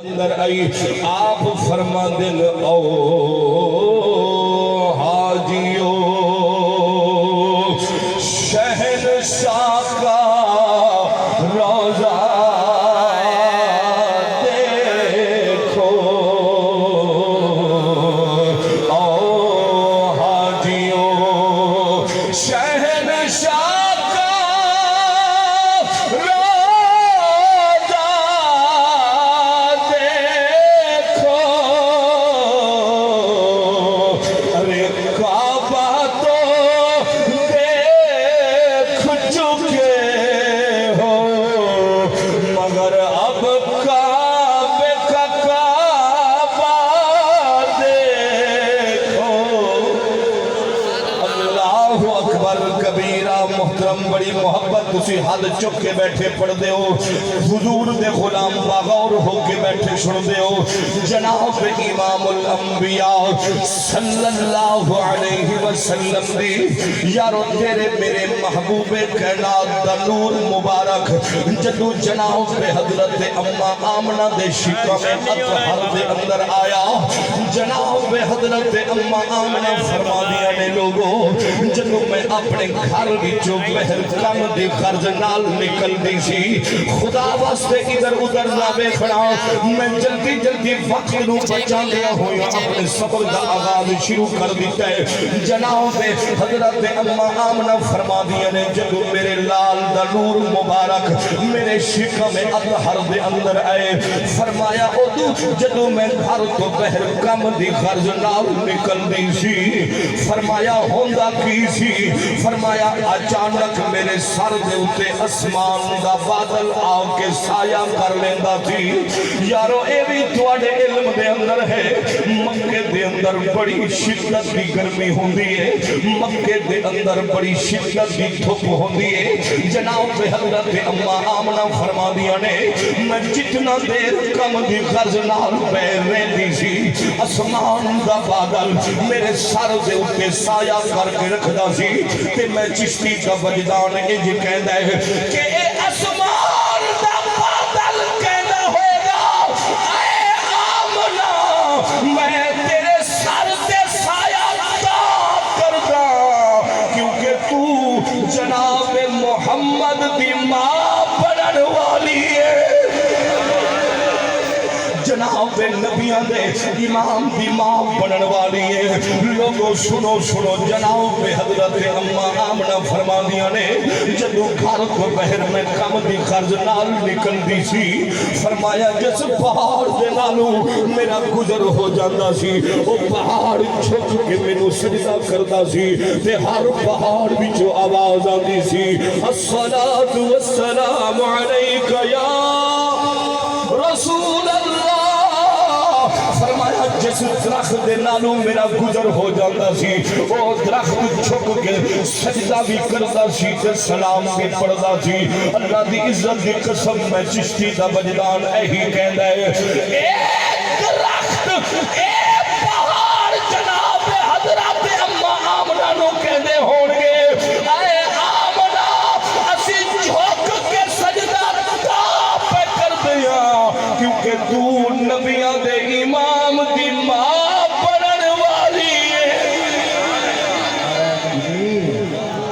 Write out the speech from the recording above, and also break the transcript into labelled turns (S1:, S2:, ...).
S1: اندر آئی آپ فرما دل او حاجیو شہنشاہ کا روزہ دیکھو او حاجیو شہنشاہ بڑی محبت تسی حد چک کے بیٹھے پڑھ دے ہو حضور دے غلام باغور ہو کے بیٹھے سن دے ہو جناب امام الانبیاء صلی اللہ علیہ وسلم دی یارو تیرے میرے محبوب کائنات دا نور مبارک جدو جناب حضرت اما آمنہ دے شکم اطہر دے اندر آیا جناب حضرت اما آمنہ فرما دیا نے لوگوں جدو میں اپنے گھر بھی جو مہر کم دی خرج نال نکل دی سی خدا واسطے ادھر ادھر نہ بیکھنا میں جلدی جلدی وقت نو بچا لیا ہویا اپنے صبر دا آغاز شروع کر دیتا ہے جناب حضرت اما آمنہ فرما دیا نے جدو میرے لال دا نور مبارک میرے شکم اطہر دے اندر آئے فرمایا ادو جدو میں گھر تو مہر کم دی خرج نال نکل دی سی فرمایا ہوندہ کی سی فرمایا اچانک میرے سر دے اتے اسمان دا بادل آو کے سایہ کر لیندہ تھی یارو اے بھی تواڈے علم دے اندر ہے مکے دے اندر بڑی شدت دی گرمی ہوندی ہے مکے دے اندر بڑی شدت دی دھوپ ہوندی ہے جناب حضرت اما آمنہ فرما دیا نے میں جتنا دیر کم دی غرض نال بیر رہتی سی اسمان دا بادل میرے سر دے اتے سایہ کر کے رکھدا سی تے میں چشتی کا وجدان انج کہندا ہے کہ اے اسمان دا بادل کہندا ہوگا اے آمنہ میں تیرے سر تے سایہ عطا کردا کیونکہ تو جناب محمد دی ماں بنن والی ہے جناب نبیاں دے امام دی ماں بنن والی ہے لوگوں سنو سنو جناب حضرت اما آمنہ فرما دیا نے جدو گھر کو بہر میں کم دی خرج نال نکل دی سی فرمایا جس پہاڑ دے نالو میرا گزر ہو جاندہ سی وہ پہاڑ چھک کے میں سجدہ کرتا سی تے ہر پہاڑ بھی جو آواز آتی سی الصلاة والسلام علیکہ یا رسول اللہ فرمایا جس درخت دے نالو میرا گزر ہو جاتا سی وہ درخت چھک کے سجدہ بھی کرتا سی تے سلام بھی پڑھتا سی اللہ دی عزت دی قسم میں چشتی دا وجدان اہی کہندا ہے